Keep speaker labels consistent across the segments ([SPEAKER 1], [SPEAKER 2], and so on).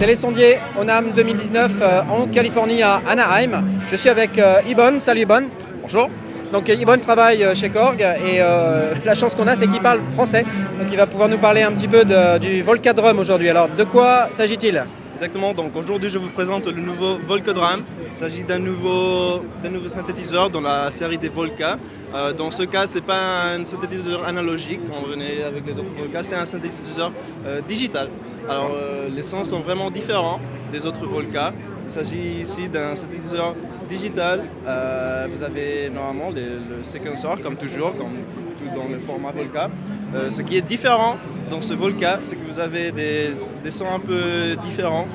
[SPEAKER 1] C'est les sondiers ONAM 2019 en Californie à Anaheim. Je suis avec Ibon. Salut Ibon.
[SPEAKER 2] Bonjour.
[SPEAKER 1] Donc Ibon travaille chez Korg et la chance qu'on a c'est qu'il parle français. Donc il va pouvoir nous parler un petit peu du Volcadrum aujourd'hui. Alors de quoi s'agit-il ?
[SPEAKER 2] Exactement, donc aujourd'hui je vous présente le nouveau Volcadrum. Il s'agit d'un nouveau synthétiseur dans la série des Volca. Dans ce cas, ce n'est pas un synthétiseur analogique, quand on venait avec les autres Volca, c'est un synthétiseur digital. Alors les sons sont vraiment différents des autres Volca. Il s'agit ici d'un synthétiseur digital. Vous avez normalement le sequencer comme toujours, comme tout dans le format Volca. Ce qui est différent dans ce Volca, c'est que vous avez des sons un peu différents.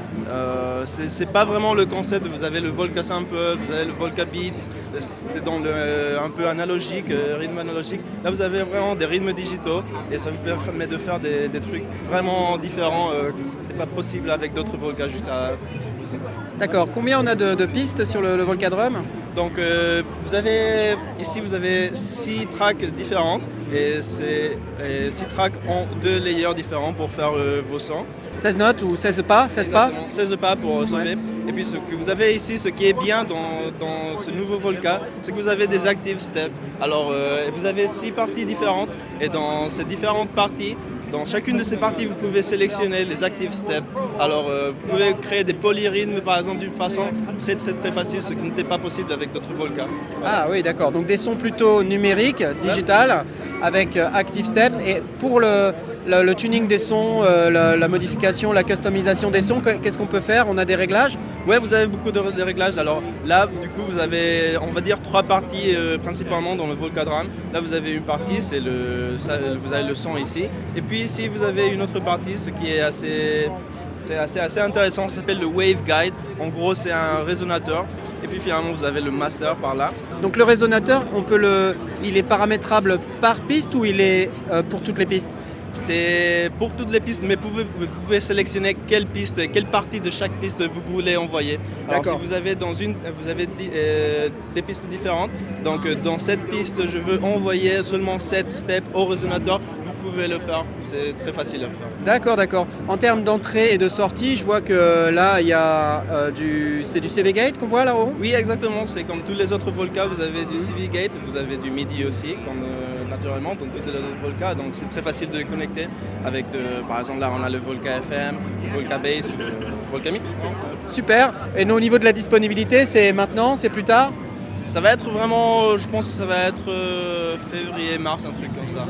[SPEAKER 2] C'est pas vraiment le concept, vous avez le Volca Sample, vous avez le Volca Beats, c'était dans un peu analogique, rythme analogique. Là vous avez vraiment des rythmes digitaux et ça vous permet de faire des trucs vraiment différents que c'était pas possible avec d'autres Volca jusqu'à...
[SPEAKER 1] D'accord, combien on a de pistes sur le Volcadrum ?
[SPEAKER 2] Donc vous avez 6 tracks différentes et ces 6 tracks ont 2 layers différents pour faire vos sons.
[SPEAKER 1] 16 notes ou 16 pas, 16 pas ?
[SPEAKER 2] 16 pas pour sauver. Ouais. Et puis ce que vous avez ici, ce qui est bien dans ce nouveau Volca, c'est que vous avez des active steps. Alors vous avez 6 parties différentes et dans ces différentes parties, dans chacune de ces parties, vous pouvez sélectionner les active steps. Alors, vous pouvez créer des polyrythmes, par exemple, d'une façon très facile, ce qui n'était pas possible avec d'autres Volca.
[SPEAKER 1] Ah oui, d'accord. Donc des sons plutôt numériques, digital, avec active steps. Et pour le tuning des sons, la modification, la customisation des sons, qu'est-ce qu'on peut faire ? On a des réglages ?
[SPEAKER 2] Oui, vous avez beaucoup de réglages. Alors là, du coup, vous avez, on va dire, 3 parties principalement dans le Volcadrum. Là, vous avez une partie, vous avez le son ici. Et puis ici, vous avez une autre partie, ce qui est assez intéressant, ça s'appelle le Wave Guide. En gros, c'est un résonateur. Et puis finalement, vous avez le master par là.
[SPEAKER 1] Donc le résonateur, il est paramétrable par piste ou il est pour toutes les pistes ?
[SPEAKER 2] C'est pour toutes les pistes, mais vous pouvez sélectionner quelle partie de chaque piste vous voulez envoyer. Alors si vous avez des pistes différentes, donc dans cette piste, je veux envoyer seulement 7 steps au résonateur, vous pouvez le faire, c'est très facile à faire.
[SPEAKER 1] D'accord. En termes d'entrée et de sortie, je vois que là, il y a c'est du CV Gate qu'on voit là-haut ?
[SPEAKER 2] Oui, exactement, c'est comme tous les autres Volca, vous avez du CV Gate, vous avez du MIDI aussi, comme naturellement, donc tous les autres Volca, donc c'est très facile de connecter avec, par exemple là on a le Volca FM, le Volca Bass ou le Volca Mix.
[SPEAKER 1] Super, et nous, au niveau de la disponibilité, c'est maintenant, c'est plus tard ?
[SPEAKER 2] Ça va être vraiment, je pense que ça va être février, mars, un truc comme ça.